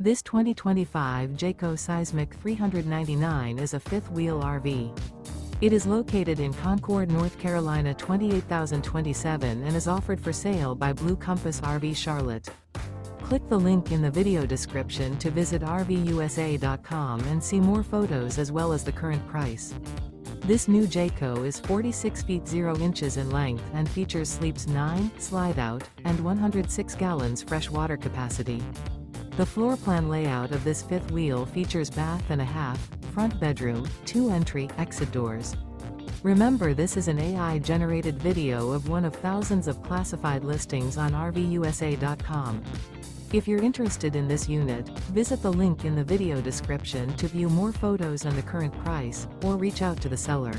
This 2025 Jayco Seismic 399 is a fifth-wheel RV. It is located in Concord, North Carolina 28027 and is offered for sale by Blue Compass RV Charlotte. Click the link in the video description to visit RVUSA.com and see more photos as well as the current price. This new Jayco is 46 feet 0 inches in length and features sleeps 9, Slideout, and 106 gallons fresh water capacity. The floor plan layout of this fifth wheel features bath and a half, front bedroom, 2 entry/exit doors. Remember, this is an AI-generated video of one of thousands of classified listings on RVUSA.com. If you're interested in this unit, visit the link in the video description to view more photos and the current price, or reach out to the seller.